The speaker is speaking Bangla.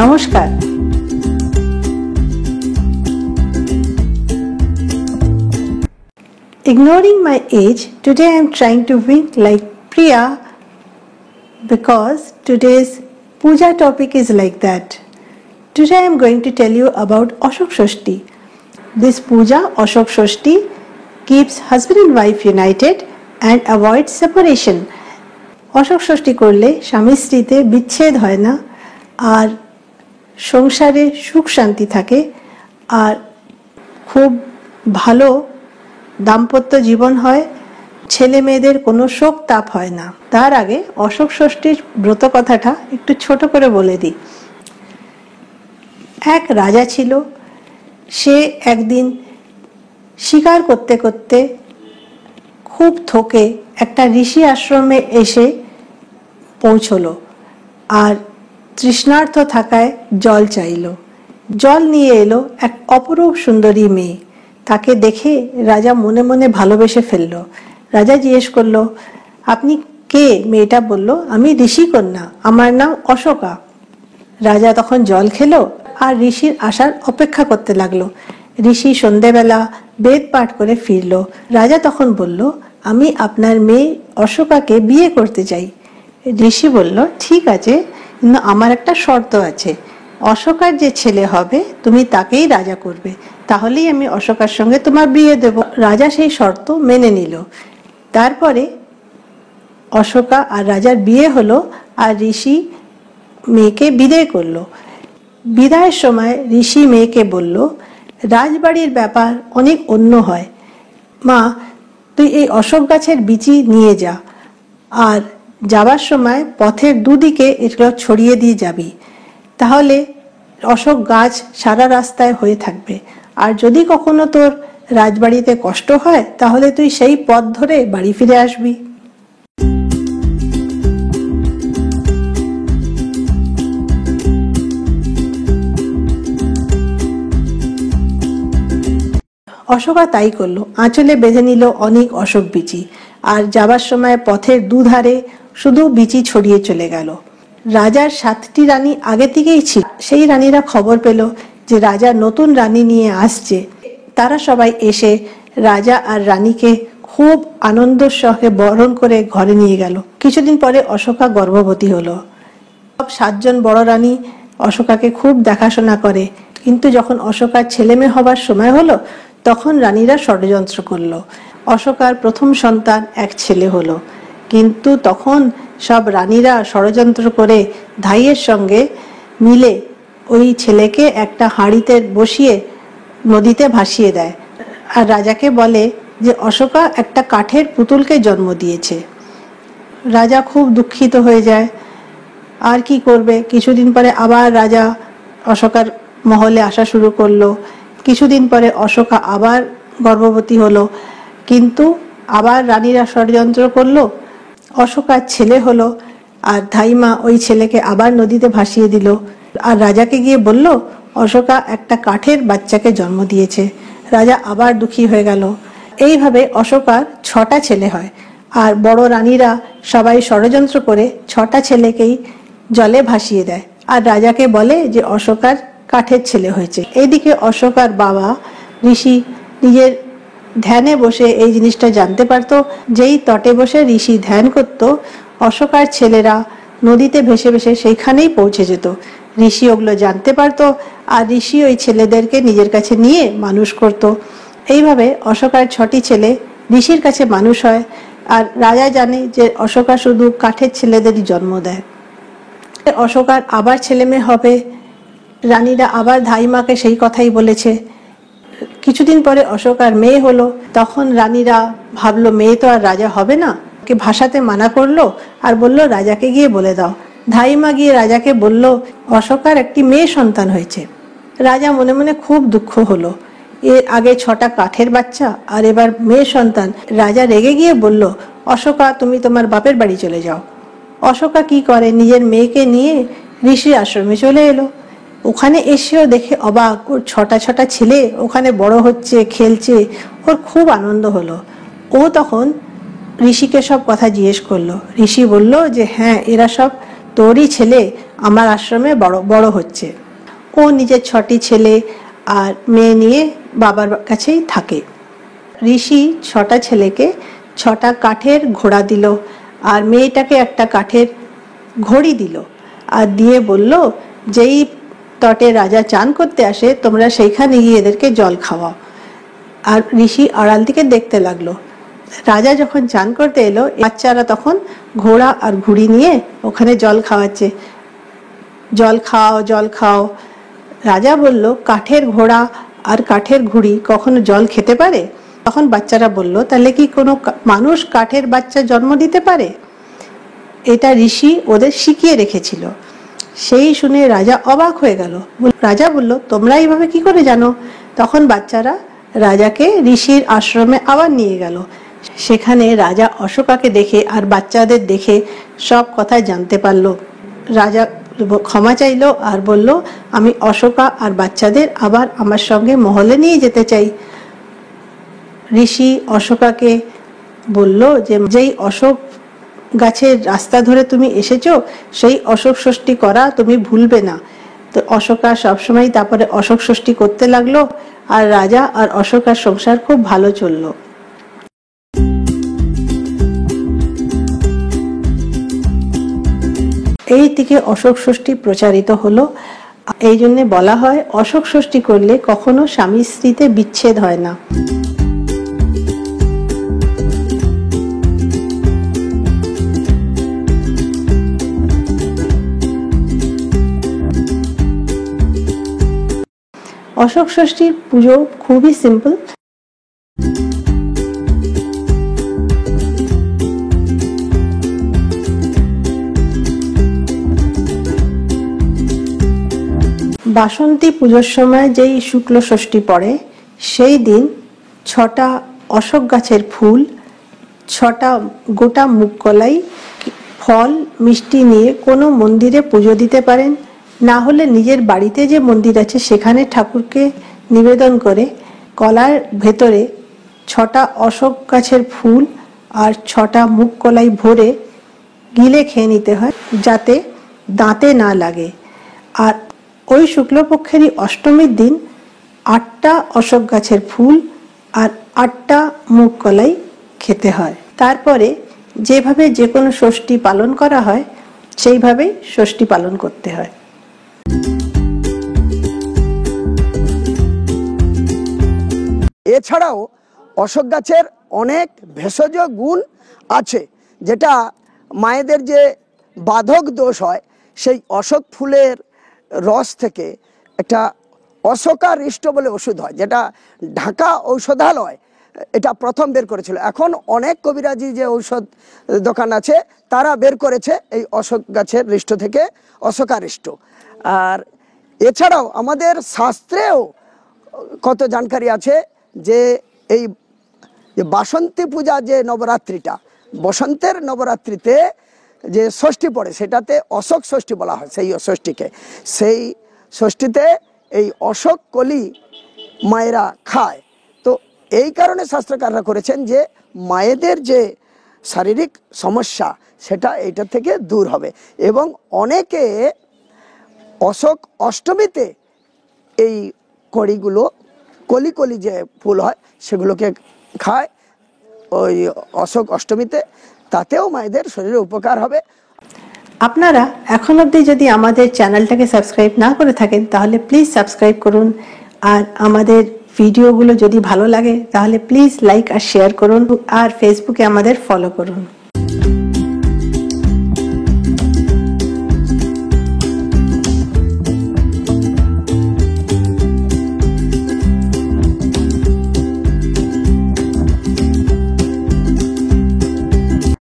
নমস্কার। Ignoring my age, today I am trying to wink like Priya because today's puja topic is like that. Today I am going to tell you about Ashok Shashti. This puja, Ashok Shashti, keeps husband and wife united and avoids separation. Ashok ষষ্ঠী করলে স্বামী স্ত্রীতে বিচ্ছেদ হয় না, আর সংসারে সুখ শান্তি থাকে, আর খুব ভালো দাম্পত্য জীবন হয়, ছেলে মেয়েদের কোনো শোক তাপ হয় না। তার আগে অশোক ষষ্ঠীর ব্রত কথাটা একটু ছোট করে বলে দিই। এক রাজা ছিল, সে একদিন শিকার করতে করতে খুব থকে একটা ঋষি আশ্রমে এসে পৌঁছলো, আর তৃষ্ণার্ত থাকায় জল চাইল। জল নিয়ে এলো এক অপরূপ সুন্দরী মেয়ে। তাকে দেখে রাজা মনে মনে ভালোবেসে ফেলল। রাজা জিজ্ঞেস করলো, আপনি কে? মেয়েটা বলল, আমি ঋষি কন্যা, আমার নাম অশোকা। রাজা তখন জল খেলো আর ঋষির আসার অপেক্ষা করতে লাগলো। ঋষি সন্ধেবেলা বেদ পাঠ করে ফিরল। রাজা তখন বলল, আমি আপনার মেয়ে অশোকাকে বিয়ে করতে চাই। ঋষি বলল, ঠিক আছে, কিন্তু আমার একটা শর্ত আছে। অশোকার যে ছেলে হবে তুমি তাকেই রাজা করবে, তাহলেই আমি অশোকার সঙ্গে তোমার বিয়ে দেব। রাজা সেই শর্ত মেনে নিল। তারপরে অশোকা আর রাজার বিয়ে হলো, আর ঋষি মেয়েকে বিদায় করলো। বিদায়ের সময় ঋষি মেয়েকে বলল, রাজবাড়ির ব্যাপার অনেক অন্য হয়, মা তুই এই অশোক গাছের বিচি নিয়ে যা, আর যাবার সময় পথের দুদিকে এগুলো ছড়িয়ে দিয়ে যাবি, তাহলে অশোক গাছ সারা রাস্তায় হয়ে থাকবে। আর যদি কখনো তোর রাজবাড়িতে কষ্ট হয় তাহলে তুই সেই পথ ধরে বাড়ি ফিরে আসবি। অশোকা তাই করলো। আঁচলে বেঁধে নিল অনেক অশোক বিচি, আর যাবার সময় পথের দুধারে শুধু বিচি ছড়িয়ে চলে গেল। রাজার 7টি রানী আগে থেকেই ছিল। সেই রানীরা খবর পেল যে রাজা নতুন রানী নিয়ে আসছে। তারা সবাই এসে রাজা আর রানীকে খুব আনন্দের সঙ্গে বরণ করে ঘরে নিয়ে গেল। কিছুদিন পরে অশোকা গর্ভবতী হলো। সব 7 জন বড় রানী অশোকাকে খুব দেখাশোনা করে, কিন্তু যখন অশোকার ছেলে মেয়ে হবার সময় হলো তখন রানীরা ষড়যন্ত্র করলো। অশোকার প্রথম সন্তান এক ছেলে হলো, কিন্তু তখন সব রানীরা ষড়যন্ত্র করে ধাইয়ের সঙ্গে মিলে ওই ছেলেকে একটা হাঁড়িতে বসিয়ে নদীতে ভাসিয়ে দেয়, আর রাজাকে বলে যে অশোকা একটা কাঠের পুতুলকে জন্ম দিয়েছে। রাজা খুব দুঃখিত হয়ে যায়। আর কি করবে? কিছুদিন পরে আবার রাজা অশোকার মহলে আসা শুরু করলো। কিছুদিন পরে অশোকা আবার গর্ভবতী হলো, কিন্তু আবার রানীরা ষড়যন্ত্র করলো। অশোকার ছেলে হলো, আর ধাইমা ওই ছেলেকে আবার নদীতে ভাসিয়ে দিল, আর রাজাকে গিয়ে বলল অশোকা একটা কাঠের বাচ্চাকে জন্ম দিয়েছে। রাজা আবার দুঃখী হয়ে গেল। এইভাবে অশোকার 6টা ছেলে হয়, আর বড় রানীরা সবাই ষড়যন্ত্র করে 6টা ছেলেকেই জলে ভাসিয়ে দেয়, আর রাজাকে বলে যে অশোকার কাঠের ছেলে হয়েছে। এইদিকে অশোকার বাবা ঋষি নিজের ধ্যানে বসে এই জিনিসটা জানতে পারত। যেই তটে বসে ঋষি ধ্যান করত, অশোকার ছেলেরা নদীতে ভেসে ভেসে সেইখানেই পৌঁছে যেত। ঋষি ওগুলো জানতে পারত, আর ঋষি ওই ছেলেদেরকে নিজের কাছে নিয়ে মানুষ করত। এইভাবে অশোকার 6টি ছেলে ঋষির কাছে মানুষ হয়, আর রাজা জানে যে অশোকা শুধু কাঠের ছেলেদেরই জন্ম দেয়। অশোকার আবার ছেলে মেয়ে হবে। রানীরা আবার ধাইমাকে সেই কথাই বলেছে। কিছুদিন পরে অশোকার মেয়ে হলো। তখন রানীরা ভাবলো মেয়ে তো আর রাজা হবে না, কে ভাষাতে মানা করলো আর বলল রাজাকে গিয়ে বলে দাও। ধাইমা গিয়ে রাজাকে বলল অশোকার একটি মেয়ে সন্তান হয়েছে। রাজা মনে মনে খুব দুঃখ হলো। এর আগে 6টা কাঠের বাচ্চা, আর এবার মেয়ে সন্তান। রাজা রেগে গিয়ে বলল, অশোকা তুমি তোমার বাপের বাড়ি চলে যাও। অশোকা কি করে, নিজের মেয়েকে নিয়ে ঋষি আশ্রমে চলে এলো। ওখানে এসেও দেখে অবাক, ওর 6টা ছেলে ওখানে বড় হচ্ছে, খেলছে, ওর খুব আনন্দ হলো। ও তখন ঋষিকে সব কথা জিজ্ঞেস করলো। ঋষি বলল যে হ্যাঁ, এরা সব তোরই ছেলে আমার আশ্রমে বড় বড় হচ্ছে। ও নিজের 6টি ছেলে আর মেয়ে নিয়ে বাবার কাছেই থাকে। ঋষি 6টা ছেলেকে 6টা কাঠের ঘোড়া দিল আর মেয়েটাকে একটা কাঠের ঘড়ি দিল, আর দিয়ে বলল, যেই তটে রাজা চান করতে আসে তোমরা সেইখানে গিয়ে এদেরকে জল খাওয়াও। আর ঋষি আড়াল থেকে দেখতে লাগলো। রাজা যখন চান করতে এলো, বাচ্চারা তখন ঘোড়া আর ঘুড়ি নিয়ে ওখানে জল খাওয়াচ্ছে। জল খাও, জল খাও। রাজা বলল, কাঠের ঘোড়া আর কাঠের ঘুড়ি কখনো জল খেতে পারে? তখন বাচ্চারা বলল, তাহলে কি কোনো মানুষ কাঠের বাচ্চা জন্ম দিতে পারে? এটা ঋষি ওদের শিখিয়ে রেখেছিল। সেই শুনে রাজা অবাক হয়ে গেল। রাজা বলল, তোমরা এইভাবে কি করে জানো? তখন বাচ্চারা রাজাকে ঋষির আশ্রমে আবার নিয়ে গেল। সেখানে রাজা অশোকাকে দেখে আর বাচ্চাদের দেখে সব কথা জানতে পারলো। রাজা ক্ষমা চাইলো আর বলল, আমি অশোকা আর বাচ্চাদের আবার আমার সঙ্গে মহলে নিয়ে যেতে চাই। ঋষি অশোকাকে বলল যে, যেই অশোক গাছের রাস্তা ধরে তুমি এসেছো সেই অশোক ষষ্ঠী করা তুমি ভুলবে না। তো অশোকা সবসময় তারপরে অশোক ষষ্ঠী করতে লাগলো, আর রাজা আর অশোকার সংসার খুব ভালো চললো। এই থেকে অশোক ষষ্ঠী প্রচারিত হলো। এই জন্য বলা হয়, অশোক ষষ্ঠী করলে কখনো স্বামী স্ত্রীতে বিচ্ছেদ হয় না। অশোক ষষ্ঠীর পুজো খুবই সিম্পল। বাসন্তী পুজোর সময় যেই শুক্ল ষষ্ঠী পড়ে, সেই দিন 6টা অশোক গাছের ফুল, 6টা গোটা মুগ কলাই, ফল, মিষ্টি নিয়ে কোনো মন্দিরে পুজো দিতে পারেন। না হলে নিজের বাড়িতে যে মন্দির আছে সেখানে ঠাকুরকে নিবেদন করে কলার ভেতরে 6টা অশোক গাছের ফুল আর 6টা মুগ কলাই ভরে গিলে খেয়ে নিতে হয়, যাতে দাঁতে না লাগে। আর ওই শুক্লপক্ষেরই অষ্টমীর দিন 8টা অশোক গাছের ফুল আর 8টা মুগ কলাই খেতে হয়। তারপরে যেভাবে যে কোনো ষষ্ঠী পালন করা হয় সেইভাবেই ষষ্ঠী পালন করতে হয়। এছাড়াও অশোক গাছের অনেক ভেষজ গুণ আছে, যেটা মায়েদের যে বাধক দোষ হয় সেই অশোক ফুলের রস থেকে একটা অশোকারিষ্ট বলে ওষুধ হয়, যেটা ঢাকা ঔষধালয় এটা প্রথম বের করেছিল। এখন অনেক কবিরাজি যে ঔষধ দোকান আছে তারা বের করেছে এই অশোক গাছের রিষ্ট থেকে অশোকারিষ্ট। আর এছাড়াও আমাদের শাস্ত্রেও কত জানকারি আছে যে এই বাসন্তী পূজা যে নবরাত্রিটা, বসন্তের নবরাত্রিতে যে ষষ্ঠী পড়ে সেটাতে অশোক ষষ্ঠী বলা হয়। সেই ষষ্ঠীতে এই অশোক কলি মায়েরা খায়। তো এই কারণে শাস্ত্রকাররা করেছেন যে মায়েদের যে শারীরিক সমস্যা সেটা এইটা থেকে দূর হবে। এবং অনেকে অশোক অষ্টমীতে এই কড়িগুলো, কলি কলি যে ফুল হয় সেগুলোকে খায় ওই অশোক অষ্টমীতে, তাতেও মায়েদের শরীরে উপকার হবে। আপনারা এখন অবধি যদি আমাদের চ্যানেলটাকে সাবস্ক্রাইব না করে থাকেন তাহলে প্লিজ সাবস্ক্রাইব করুন, আর আমাদের ভিডিওগুলো যদি ভালো লাগে তাহলে প্লিজ লাইক আর শেয়ার করুন, আর ফেসবুকে আমাদের ফলো করুন।